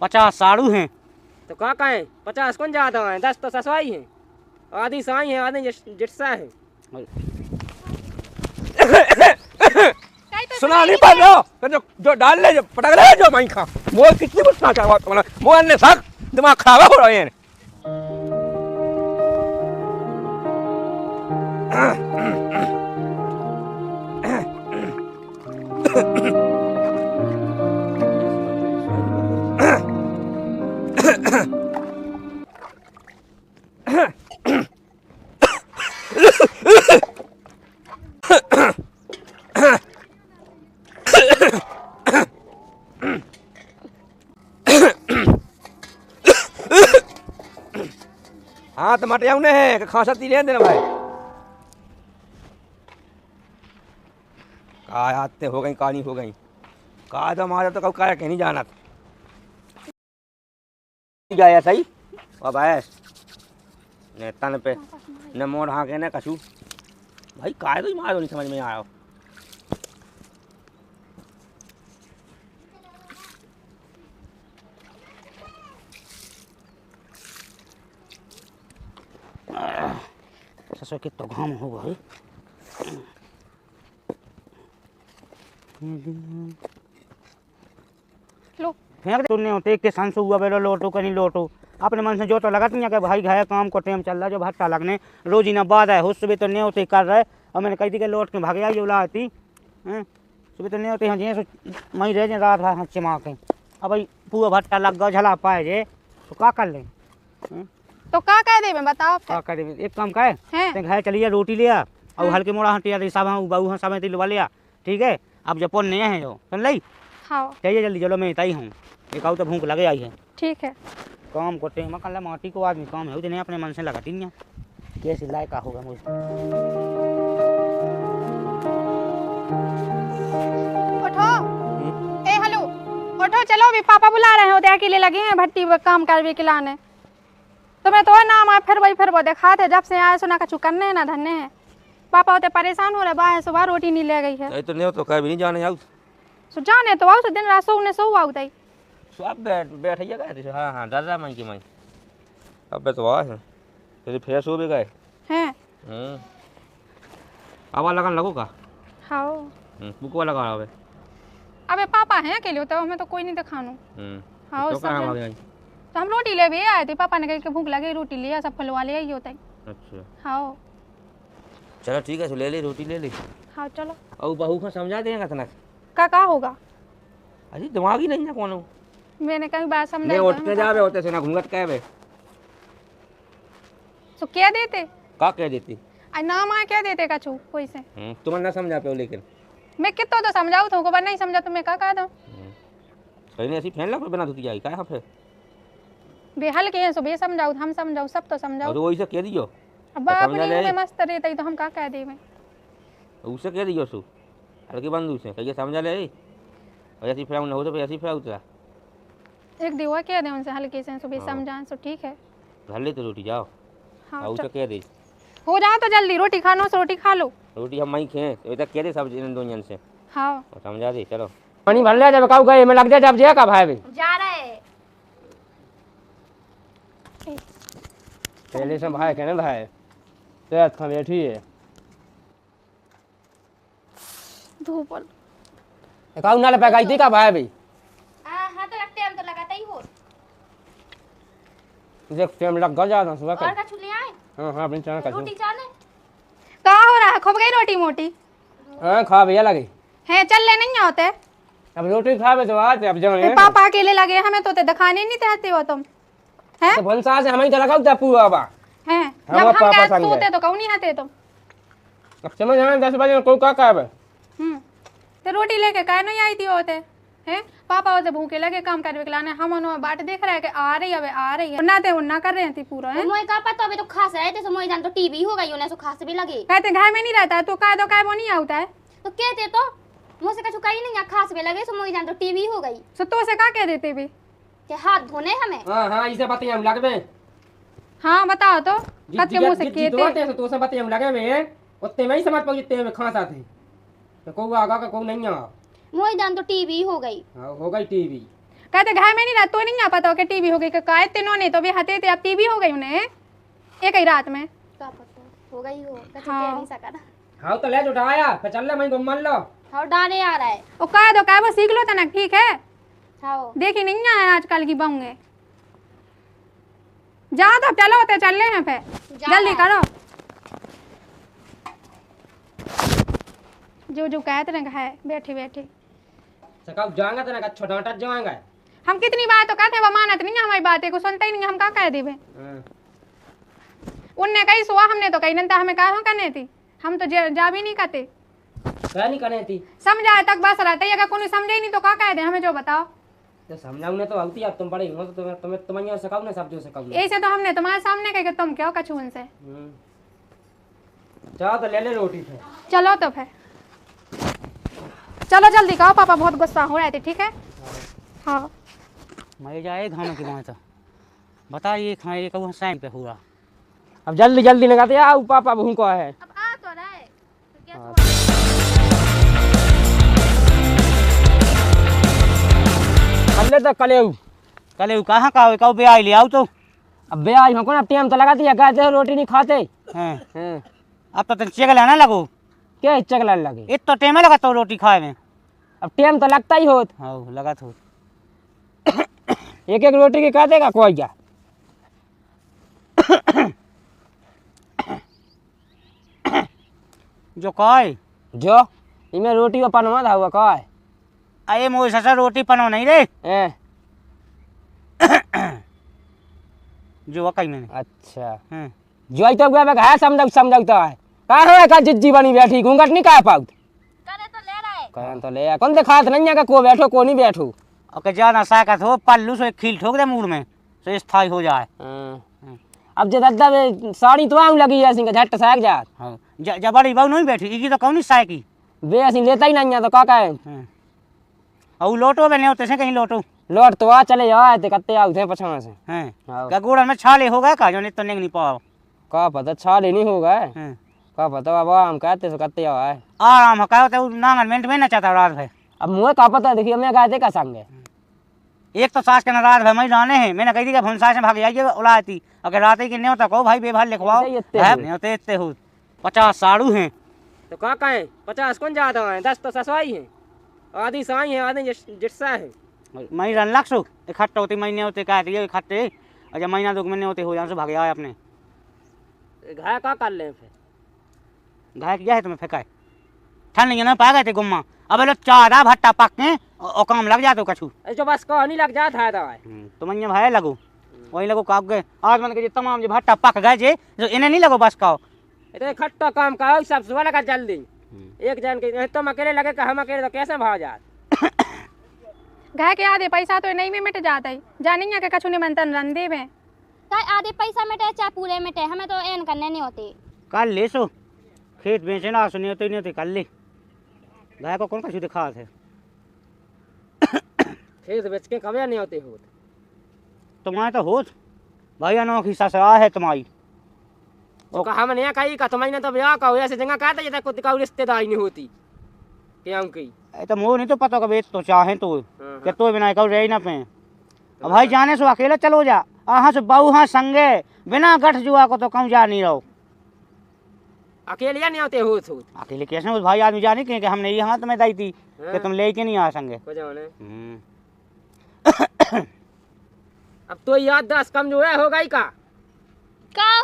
50 साड़ू हैं। तो काका है 50 कौन ज्यादा है, 10 तो ससवाई है, आधी साई है आधी जिट्सा है। सुना नहीं पा रहे हो जो डाल ले जो पटक ले जो माई खा वो कितनी गुस्सा क्या बात बना वो अन्य साग दिमाग खराब हो रहे हैं। हाँ तो मटे आउने है खांसा ती ले देना भाई का आते हो गई कहानी हो गई का तो हमारा तो कब का नहीं जाना गया सही अब है ने तन पे न मोड़ हाँ के न कछू भाई का तो मारो नहीं समझ में आया। ससुर के तो घाम हो गए। लो फेंक दे तूने होते के संस हुआ बेलो लोटो कहीं लोटो अपने मन से जो तो लगत नहीं कि भाई घाया काम को टाइम चल रहा जो भट्टा लगने रोज ही ना बाद है सुबह तो नहीं होते कर रहे और मैंने कही थी कि लौट के भाग आई उला आती हैं सुबह तो नहीं होते हाँ जी मई रह जाए रात हाँ चिमा के अब भाई पूरा भट्टा लग गया झला पाए जे तो क्या कर ले तो का कह दे मैं बताओ क्या कर दे एक काम करे हैं घर चलिए रोटी लिया और हल्के मोड़ा हटिया सब हाँ बहू हाँ समय तिलवा लिया ठीक है अब जब नहीं है जो सुन ली हाँ चाहिए जल्दी चलो मैं इतना ही हूँ एक आऊ तो भूख लगे आई है ठीक है काम को टेम कर माटी को आदमी काम है नहीं अपने मन से लगा टीनिया कैसे लायका होगा मुझे उठो ए हेलो उठो चलो भी पापा बुला रहे हो अकेले लगे हैं भट्टी पे काम करवे के लाने तुम्हें तो नाम आए फिर वो देखा थे जब से आए सुना कछु करने है ना धन्ने हैं पापा होते परेशान हो रहे बाहर सुबह रोटी नहीं ले गई है तो नहीं तो कभी नहीं जाने आऊ सो जाने तो आओ दिन रात सोने सो आऊ तई सब बैठिए गए हाँ हाँ दादा माई की माई अब तो आ है तेरी फेस हो भी गए हैं आवा लगन लगो का हाओ बुकवा लगा रहा अबे पापा हैं अकेले होते हमें तो कोई नहीं दिखानो हाओ तो कहाँ भाग तो हम रोटी ले भी आए थे पापा ने कहा कि भूख लगी रोटी लिया सब फलवा ले आई होता है अच्छा हाओ चलो ठीक है ले ली रोटी ले ली हाँ चलो और बहू को समझा देगा तना का होगा अरे दिमाग ही नहीं है कौन मैंने कहीं बात समझा ले उठ के जावे होते से ना घूंघट कहवे तो क्या देते का कह देती आ नाम आ क्या देते कछु कोई से तुम्हें ना समझा पे लेकिन मैं कितना तो समझाऊँ तुमको पर नहीं समझा तो मैं का कह दूँ सही नहीं ऐसी फैन लग बना दूती आई का फिर बेहल के सो बे समझाऊ हम समझाऊ सब तो समझाऊ और वही से कह दियो अब बाप ने मस्त रहता तो हम का कह दे मैं उसे कह दियो सु हल्के बंदू से कहिए समझा ले और ऐसी फ्राउन हो तो फिर ऐसी फ्राउन उतरा एक दिवा कह दे उनसे हल्के से सो बे समझाएं सो ठीक है घर ले तो रोटी जाओ हाँ उसे कह दे हो जाओ तो जल्दी रोटी खानो सो रोटी खा लो रोटी हम वहीं खें तो कह दे सब इन दोनों से हाँ समझा दे चलो पानी भर ले जब काऊ गए मैं लग जा जब जे का भाई जा रहे पहले से भाई कहने भाई तेज खा बैठी है धूप काऊ नाले पे गई थी का भाई हाँ तो टाइम तो लगाता ही हो देख टाइम लग गया ना सुबह और का छुले आए हां हां अपनी चाय का रोटी चाले का हो रहा है खूब गई रोटी मोटी हां खा भैया लगे है चल ले नहीं होते अब रोटी खावे तो आज अब जाने पापा अकेले लगे हमें तो दिखाने नहीं चाहते हो तुम हैं तो भंसा से हमें तो लगाओ ता पूरा बा हैं हम जब हम पापा क्या संग सोते तो कौन नहीं आते तुम अब समझ आए 10 बजे कोई का कहबे तो रोटी लेके काहे नहीं आई थी होते हैं पापा होते भूखे लगे काम करवे के लाने हम उन्होंने बाट देख रहा है कि आ रही है आ रही है ना ते उन्ना कर रहे थे पूरा है मोय का पता अबे तो खास रहे थे सो मोय जान तो टीवी हो गई उन्हें सो खास भी लगे कहते घर में नहीं रहता तो काय वो नहीं आता है तो कहते तो मुझसे कछु कहीं नहीं खास भी लगे सो मोय जान तो टीवी हो गई सो तो से का कह देते भी कि हाथ धोने हमें हां इसे बातें हम लगबे हाँ बताओ तो कत के मुंह से कहते तो से बातें हम लगे में उतने में ही समझ पाओ जितने में खास आते तो को आगा का को नहीं आ मोय जान तो टीवी हो गई हो गई टीवी कहते घर में नहीं रह तो नहीं आ पता हो कि टीवी हो गई का तीनों ने तो भी हते थे अब टीवी हो गई उन्हें एक ही रात में का पता हो गई हो कछु हाँ। कह नहीं सका ना। हाँ तो ले जो उठाया फिर चल ले मैं घूम लो। हाँ डाले आ रहा है। वो कह दो क्या वो सीख लो तना ठीक है हाँ देखी नहीं है आजकल की बहुएं जा तो चलो तो चल रहे हैं फिर जा जल्दी रहा करो जो जो कहते ना है बैठी बैठी कब जाएंगे तो ना छोटा डांट जाएंगे। हम कितनी बार तो कहते हैं वो मानत नहीं है हमारी बातें को सुनते ही नहीं हम क्या कह देवे उनने कही सुआ हमने तो कही नहीं था हमें कहा करने थी हम तो जा भी नहीं कहते क्या नहीं करनी थी समझाए तक बस रहता है अगर कोई समझे ही नहीं तो क्या कह दे हमें जो बताओ तो समझाऊंगे तो होती अब तुम बड़े हो तो तुम्हें तुम्हें सिखाऊ ना सब जो सिखाऊ ऐसे तो हमने तुम्हारे सामने कही कि तुम क्यों कछू उनसे चाहो तो ले ले रोटी फिर। चलो तो फिर चलो जल्दी कहो पापा बहुत गुस्सा हो रहे थे ठीक है हाँ मैं जाए घाम की वहाँ तो बताइए खाए कहूँ टाइम पे हुआ अब जल्दी जल्दी लगाते आओ पापा बहू को है। अब आ तो रहा है तो क्या हुआ? कल तो कल कहाँ का कहो बे आई ले आओ तो अब बे आई हमको ना टाइम तो लगाती है कहते हो रोटी नहीं खाते हैं अब तो तुम चेक लाना लगो क्या चगला लगे इत तो टाइम लगा तो रोटी खाए में अब टाइम तो लगता ही होत हाँ लगा तो एक एक रोटी के कह देगा कोई क्या जो कहे जो इमें रोटी वो पनवा था हुआ कह अरे मोर ससा रोटी पनो नहीं रे जो कही मैंने अच्छा हैं जो तो है समझौता है कहा है का जिज्जी बनी बैठी घूंघट नहीं कह पाऊ करे तो ले रहा है। कहन तो ले कौन दिखात नहीं है का को बैठो को नहीं बैठो ओके जाना साकत हो पल्लू से खील ठोक दे मुंह में तो स्थाई हो जाए अब जो दादा वे साड़ी तो आऊं लगी है सिंह झट साग जात हाँ जब बड़ी बहू नहीं बैठी इकी तो कौन नहीं साय की वे ऐसी लेता ही नहीं है तो का है और लोटो में नहीं होते से कहीं लोटो लौट तो आ चले आए थे कत्ते आउ थे पछाना से हैं हाँ। क्या गोड़ा में छाले हो गए का जो नहीं तो नहीं पाओ का पता छाले नहीं होगा हैं का पता बाबा हम कहते तो कत्ते आए आराम है कहते नांगन मिनट में न चाहता रात भर अब मुझे का पता देखिए मैं कहते का संग एक तो सास के ना रात भर मैं जाने हैं मैंने कही थी कि हम सास में भाग जाइए उलाती अगर रात ही की नहीं होता कहो भाई बेभार लिखवाओ नहीं इतने है हो। नहीं होते इतने हो 50 साड़ू हैं तो का है 50 कौन ज्यादा है 10 तो ससवाई है आधी साई है आधी जिट्सा है मैं रन लाख सो इकट्ठा होते महीने होते कहते ये इकट्ठे और जब महीना 2 महीने होते हो जाए से भाग जाए अपने घाय का कर ले फिर घाय किया है तुम्हें फेंका है ठंड नहीं ना पा गए थे गुम्मा अब लोग चारा भट्टा पक के और काम लग जाते हो कछू जो बस को नहीं लग जाता है दवाई तो मैं भाई लगो वही लगो काप गए आज मन के तमाम जो भट्टा पक गए जे जो इन्हें नहीं लगो बस खाओ इतने खट्टा काम का सब सुबह लगा जल्दी एक जन के तुम अकेले लगे कि हम अकेले तो कैसे भाग जात घर के आधे पैसा तो नहीं में मिट जाता है जानी है कि कछु नहीं बनता रंदे में चाहे आधे पैसा मिटे चाहे पूरे मिटे हमें तो एन करने नहीं होते। कल ले सो खेत बेचे ना सुनिए तो नहीं होते कल ले गाय को कौन कछु दिखा थे खेत बेच के कभी नहीं होते हो तुम्हारे तो हो भाई अनोखी ससुरा है तुम्हारी तो कहा मैंने कही का तुम्हारी तो ब्याह का ऐसे जगह कहता जैसे कुछ का रिश्तेदारी नहीं होती क्या की तो मोह नहीं तो पता कभी तो चाहे तो कि तो बिना कहो रह ना पे अब भाई जाने से अकेले चलो जा हाँ से बहू हाँ संगे बिना गठ जुआ को तो कहूँ जा नहीं रहो अकेले नहीं होते हो अकेले कैसे उस भाई आदमी जाने के हमने ये हाथ में दी थी कि तुम लेके नहीं आ संगे अब तो याददाश्त कमजोर हो गई का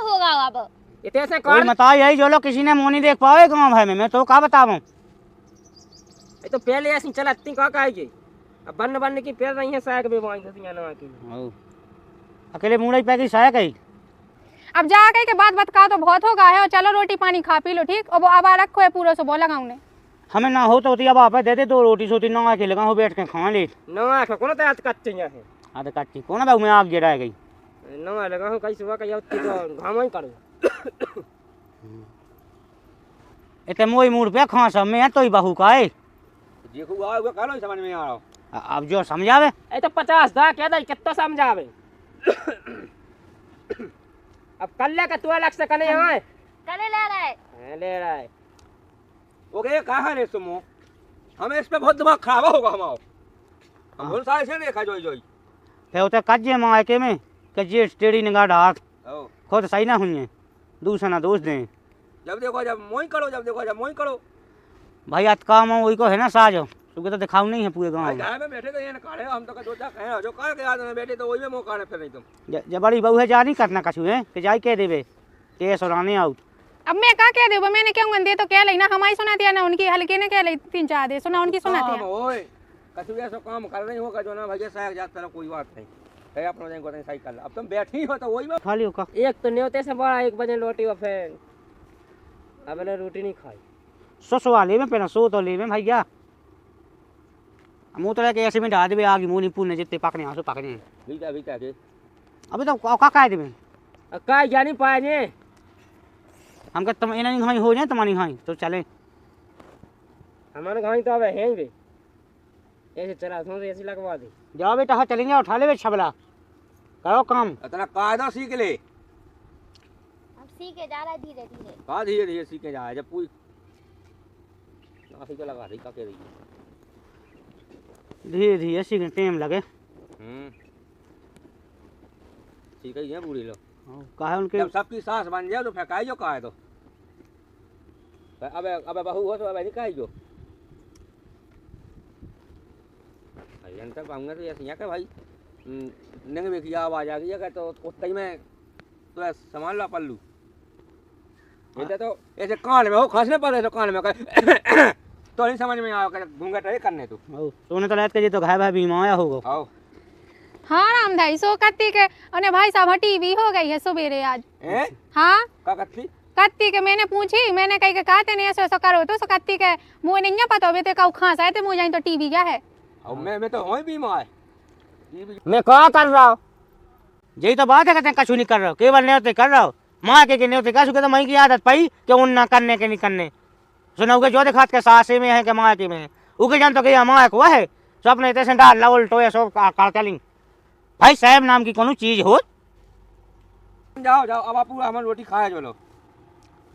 होगा अब इतने से कोई कौन बताओ यही जो लोग किसी ने मुँह नहीं देख पाओ गाँव भाई में मैं तो क्या बताऊँ तो पहले ऐसी चलती का कहेगी अब बन बन की पेड़ रही है साग भी अकेले मुँह नहीं पैगी साया कही अब जा गई के बात बतका तो बहुत होगा है और चलो रोटी पानी खा पी लो ठीक और वो अब रखो है पूरा सुबह लगाऊ ने हमें ना हो तो होती अब आप दे दे 2 रोटी सोती ना आके लगा हो बैठ के खा ले नवा कौन तो आज कच्चे है आधे काटी कौन बाबू में आग गिरा गई नवा लगा हो कई सुबह का तो घाम ही करो इतने मोई मूड पे खा सब में तो ही बहू का है देखो आओ कालो समझ में आ रहा अब जो समझावे ए तो 50 दा क्या दई कितना समझावे अब कल्ले का तू अलग से कने है करे ले रहा है ले रहा है ओके कहाँ है तुम हमें इस पे बहुत दिमाग खराब होगा हमारा हम बोल सारे से देखा जोई जोई फिर उते कज्जे मायके में कज्जे टेढ़ी निगाह डाक आओ खुद सही ना हुई दूसरा ना दोष दें जब देखो जब मोई करो जब देखो जब मोई करो भाई आज काम वही को है ना साज तुमको तो दिखाऊ नहीं है पूरे गाँव भाई में घर में बैठे तो ये ना काढ़े हम तो जो कहे जो काढ़ के आदमी बैठे तो वही में मुंह काढ़े फिर नहीं तुम जब बड़ी बहू है जा नहीं करना कछु है कि जाई कह देवे केस और आने आउट अब मैं क्या कह दूँ मैंने क्यों दे तो क्या लेना हमारी सुनाती है ना उनकी हल्के ने क्या ली 3-4 दे सुना उनकी सुनाती है ओए कछु ऐसा काम कर नहीं होगा जो ना भैया साहब जात तरह कोई बात नहीं है अपना जाएंगे तो सही कर अब तुम बैठी हो तो वही में खा लियो का एक तो न्योते से बड़ा 1 बजे रोटी और फिर अब मैंने रोटी नहीं खाई सो ले में पहना सो तो ले में भैया मुँह तो लेके ऐसे में डाल देवे आगे मुँह नहीं पूने जितने पकने आंसू पकने भीता के अभी तो का कह देवे अब का क्या नहीं पाए ने हम कह तुम इन्हें घाई हो जाए तुम्हारी घाई तो चले हमारे गाँव तो अब है भी ऐसे चला सोच ऐसी लगवा दी जाओ बेटा हाँ चलेंगे उठा ले छबला करो काम इतना कायदा सीख ले अब सीखे जा रहा है धीरे धीरे कहा धीरे धीरे सीखे जाए जब पूरी नासी को लगा रही का कह रही धीरे धीरे सीखने टाइम लगे ठीक है बूढ़ी लो कहा उनके जब सबकी सास बन जाए तो फेंकाई जो कहा है तो अब बहू हो तो अब नहीं कही जो अंतर पाऊंगा तो ऐसे यहाँ का भाई नंगे में की आवाज आ गई है तो उतना ही मैं तो संभाल ला पल्लू ये तो ऐसे कान में हो खसने पर तो कान में तो नहीं समझ में आया घूंघट है करने तू सोने तो लेते तो घाय भाई बीमाया होगा आओ हाँ राम भाई सो कत्ती के अने भाई साहब टीवी हो गई है सवेरे आज हैं हाँ का कथी कत्ती के मैंने पूछी मैंने कही के कहते नहीं ऐसा करो तो कत्ती के मुँह नहीं है पता होते का खांसा है तो मुँह जाए तो टीवी क्या है अब मैं तो हूँ बीमार मैं क्या कर रहा हूँ यही तो बात है कहते हैं कछु नहीं कर रहे हो केवल न्योते कर रहे हो माँ के न्योते कछु के तो मई की आदत पाई कि उन ना करने के नहीं करने सुना जो दिखात के सासे में है कि माँ के में है उके जान तो कि माँ को है तो अपने तैसे डाल ला उल्टो या सब चली भाई साहब नाम की कोनो चीज हो जाओ जाओ अब आप पूरा हमारी रोटी खाया जो लो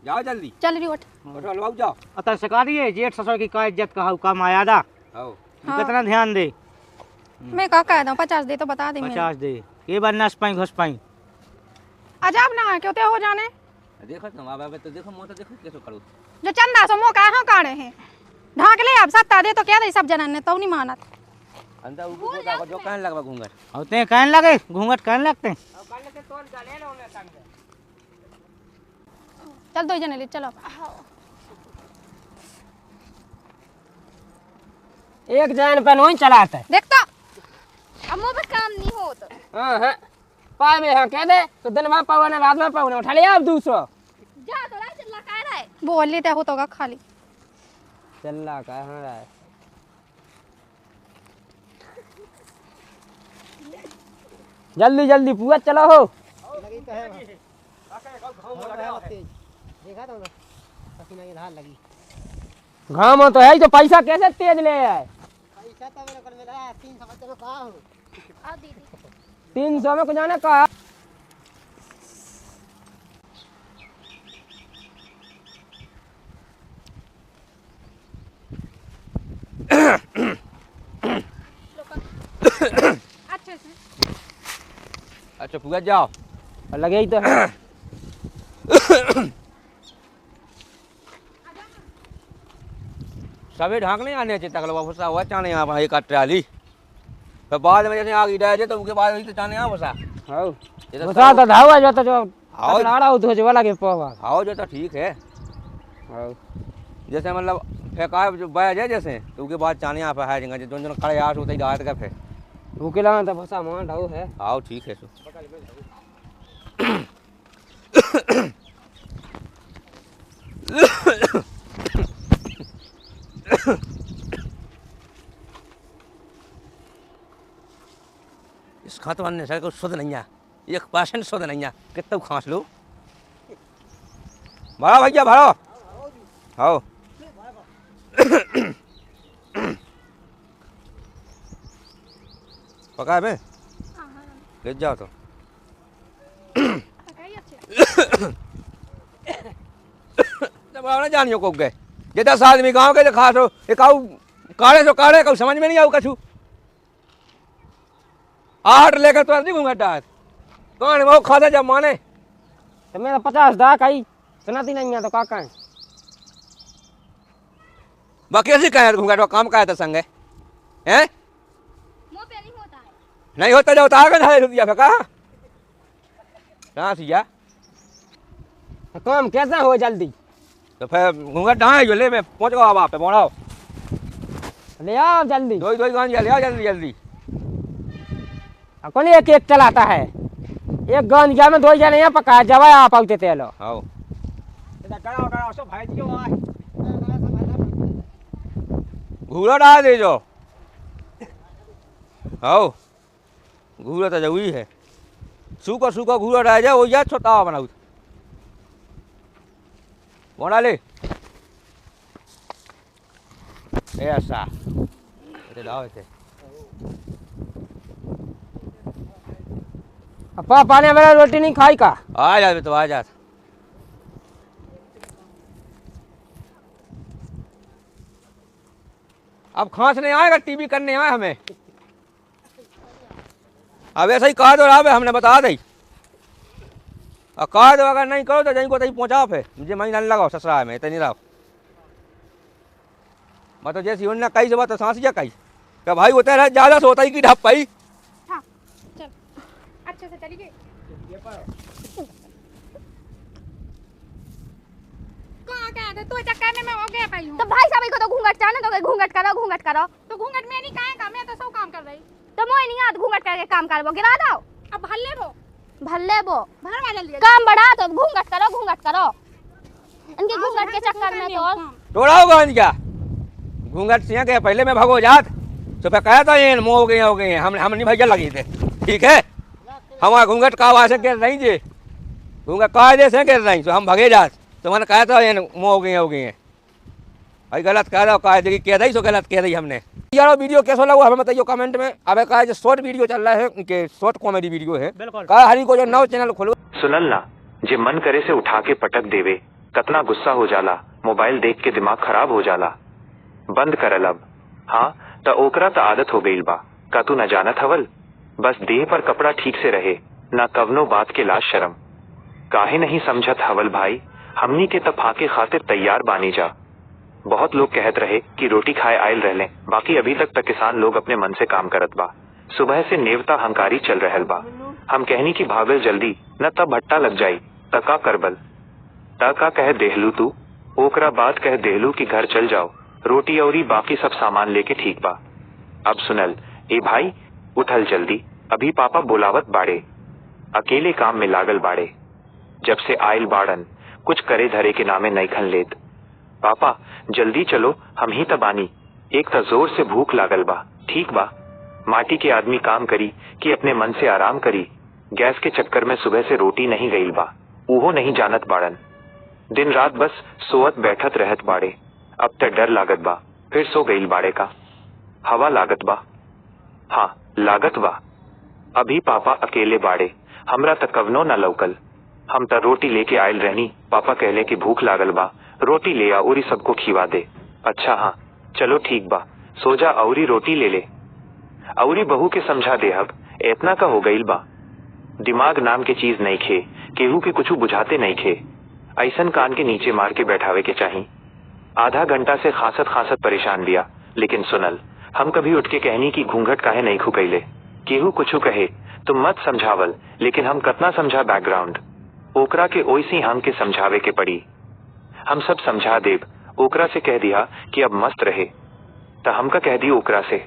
जाओ जल्दी चल रही उठ उठो लो जाओ अतर सिखा दिए जेठ ससुर की का इज्जत का मायादा आओ कितना ध्यान दे मैं क्या कह दूँ 50 दे तो बता दी 50 दे के बार नस पाई घुस पाई अजाब ना क्यों ते हो जाने देखो तुम अब तो देखो मुँह तो देखो कैसे करो जो चंदा सो मो कहाँ काढ़े हैं ढाक ले अब 7 दे तो क्या दे सब जनन ने तो नहीं मानत अंदर ऊपर जो कहने लगा घूंघट और ते कहने लगे घूंघट कहने लगते चल 2 जने ले चलो एक जन पे नहीं चलाता है देख तो अब मुँह पे काम नहीं हो तो हाँ पाए में हाँ कह दे तो दिन में पावन रात में पावन उठा लिया अब 200 जा तो रहा चल कह रहा है बोल लेते हो तो का खाली चल रहा कहाँ रहा है जल्दी जल्दी पूरा चलो हो घाम तो है ही तो पैसा कैसे तेज ले आए आओ दीदी 300 में कुछ जाने कहा अच्छे से अच्छा पूरा जाओ लगे ही तो है सभी ढाक नहीं आने चाहिए तकल वापस हुआ चाने यहाँ पर एक ट्राली फिर बाद में जैसे आगे डाले तो उसके बाद वही तो चाने यहाँ बसा हाउ बता तो धावा जो तो जो लाड़ा हो तो जो वाला के पावा आओ जो तो ठीक है हाउ जैसे मतलब फेंका जो बह जाए जैसे तो उसके बाद चाने यहाँ पर है जगह जो जो खड़े आठ होते ही डाल का फिर भूखे लगा तो फसा मान ढाऊ है आओ ठीक है सो इस खातवान ने सर को शुद्ध नहीं है 1% शुद्ध नहीं है कितना खांस लो भरो भैया भरो आओ पका है मैं ले जाओ तो ना जानियो को गए जे 10 आदमी गांव के खास हो एक आऊ काढ़े तो काढ़े को समझ में नहीं आऊ कछु आहट लेकर तो नहीं घूंघट डाल कान में वो खाते जब माने तो मेरा 50 दा कही सुनाती नहीं है तो का कहें बाकी ऐसी कहे घूंघट काम का था संग है मुंह पे नहीं होता है। नहीं होता जो उतार कर ढाई रुपया फेंका कहाँ सिया तो काम कैसा हो जल्दी तो फिर घूंघट ढाए जो ले मैं पहुँच गया वहाँ पे मोड़ाओ ले आओ जल्दी दो गांज ले आओ जल्दी जल्दी कौन एक एक चलाता है एक गंजिया में 2 जने यहाँ पका जब आप आते तेलो आओ घूरा डाल दे जो आओ घूरा तो जरूरी है सूखा सूखा घूरा डाल जाए वो याद छोटा बनाऊ बना ले ऐसा डाल ऐसे पापा ने मेरा रोटी नहीं खाई का आ जा तो आ जा अब खांस नहीं आएगा टीवी करने आए हमें अब ऐसा ही कहा दो रहा हमने बता दी और कहा दो अगर नहीं करो तो जहीं को तहीं पहुँचाओ फिर मुझे मही न लगाओ ससुराल में इतनी रहो मतलब जैसी उन्होंने कही से तो सांस जा कही क्या भाई होता है ज़्यादा सोता ही की ढप पाई हाँ चल अच्छे से चलिए कहाँ गया था तू चक्कर में मैं हो गया पाई हूँ तो भाई साहब को तो घूंघट चाहना तो घूंघट करो तो घूंघट में नहीं काहे काम है तो सब काम कर रही तो मोई नहीं आत घूंघट करके काम करबो गिरा दो अब भल्ले वो भल्ले बो भर वाले लिए काम बढ़ा तो घूंघट करो इनके घूंघट के चक्कर में तो तोड़ा होगा क्या घूंघट से गए पहले मैं भगो जात तो फिर कहा था ये मुँह हो गए हम नहीं भैया लगे थे ठीक है हमारा घूंघट का आवाज से गिर नहीं जी घूंघट कायदे से गिर नहीं तो हम भगे जात तो मैंने कहा था ये मुँह हो गए हैं भाई गलत कह रहा कायदे की कह रही सो गलत कह रही हमने यार वीडियो कैसा लगा हमें बताइए कमेंट में। अब कहा जो शॉर्ट वीडियो चल रहा है कि शॉर्ट कॉमेडी वीडियो है कहा हरी को जो नव चैनल खोलो सुनल ना जे मन करे से उठा के पटक देवे कतना गुस्सा हो जाला मोबाइल देख के दिमाग खराब हो जाला बंद करल अब हाँ त ओकरा त आदत हो गईल बा का तू न जानत हवल बस देह पर कपड़ा ठीक से रहे ना कवनो बात के लाज शर्म काहे नहीं समझत हवल भाई हमनी के त फाके खातिर तैयार बानी जा। बहुत लोग कहत रहे कि रोटी खाए आयल रहले बाकी अभी तक त किसान लोग अपने मन से काम करत बा सुबह से नेवता हंकारी चल रहल बा हम कहनी की भागल जल्दी न तब भट्टा लग जाई तका करबल तका कह देहलू तू ओकरा बात कह देहलू कि घर चल जाओ रोटी औरी बाकी सब सामान लेके ठीक बा। अब सुनल ए भाई उठल जल्दी अभी पापा बुलावत बाड़े अकेले काम में लागल बाड़े जब से आयल बाड़न कुछ करे धरे के नामे नहीं खन लेत पापा जल्दी चलो हम ही तबानी एक त जोर से भूख लागल बा ठीक बा माटी के आदमी काम करी कि अपने मन से आराम करी गैस के चक्कर में सुबह से रोटी नहीं गईल बा उहो नहीं जानत बाड़न दिन रात बस सोवत बैठत रहत बाड़े अब तक डर लागत बा फिर सो गईल बाड़े का हवा लागत बा हाँ लागत बा अभी पापा अकेले बाड़े हमरा तक कवनो न लौकल हम त रोटी लेके आयल रहनी पापा कहले कि भूख लागल बा रोटी ले आ औरी सबको खिवा दे अच्छा हाँ चलो ठीक बा सो जा औरी रोटी ले ले औरी बहू के समझा दे अब इतना का हो गईल बा दिमाग नाम के चीज नहीं खे केहू के कुछ बुझाते नहीं खे ऐसन कान के नीचे मार के बैठावे के चाही आधा घंटा से खासत परेशान बिया लेकिन सुनल हम कभी उठ के कहनी की घूंघट काहे नहीं खुकैले केहू कुछ कहे तुम मत समझावल लेकिन हम कतना समझा बैकग्राउंड ओकरा के ओइसी हम के समझावे के पड़ी हम सब समझा देव ओकरा से कह दिया कि अब मस्त रहे तो हमका कह दी ओकरा से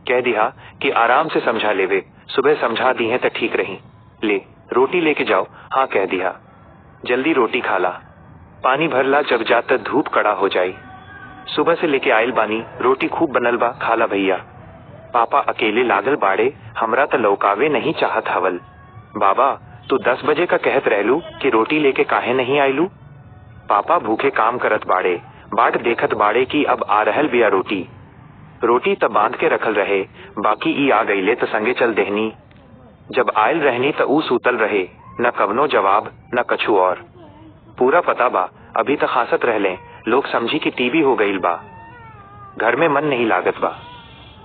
कह दिया कि आराम से समझा लेवे सुबह समझा दी है तो ठीक रही ले रोटी लेके जाओ हाँ कह दिया जल्दी रोटी खाला पानी भरला जब जाता धूप कड़ा हो जाई सुबह से लेके आयल बानी रोटी खूब बनल बा खाला भैया पापा अकेले लागल बाड़े हमरा त लौकावे नहीं चाहत हवल बाबा तू 10 बजे का कहत रहलू कि रोटी लेके काहे नहीं आयलू पापा भूखे काम करत बाड़े बाट देखत बाड़े कि अब आ रहल बिया रोटी तब बांध के रखल रहे बाकी ई आ गईले त संगे चल देहनी जब आयल रहनी त ऊ सूतल रहे न कवनो जवाब न कछु और पूरा पता बा अभी तक खासत रहले लोग समझी कि टीवी हो गईल बा घर में मन नहीं लागत बा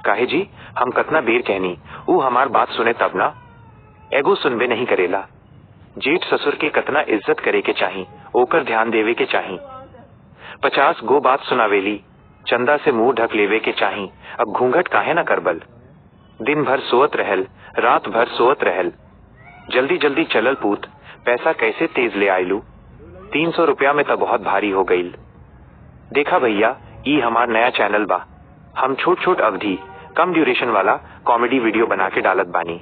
काहे जी हम कतना बेर कहनी ऊ हमार बात सुने तब ना, एगो सुनबे नहीं करेला। जेठ ससुर के कतना इज्जत करे के चाही, ओकर ध्यान देवे के चाही। 50 गो बात सुनावेली, चंदा से मुंह ढक लेवे के चाही, अब घूंघट काहे ना करबल। दिन भर सोत रहल, रात भर सोत रहल। जल्दी जल्दी चलल पूत, पैसा कैसे तेज ले आयलू। 300 रुपया में तो बहुत भारी हो गईल। देखा भैया, ई हमार नया चैनल बा। हम छोट छोट अवधि कम ड्यूरेशन वाला कॉमेडी वीडियो बना के डालत बानी।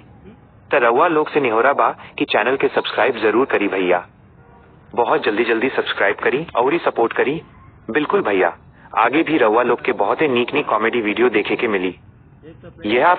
त रउआ लोग से निहोरा बा कि चैनल के सब्सक्राइब जरूर करी भैया। बहुत जल्दी जल्दी सब्सक्राइब करी और ही सपोर्ट करी। बिल्कुल भैया, आगे भी रउआ लोग के बहुत ही नीक नीक कॉमेडी वीडियो देखे के मिली। यह आप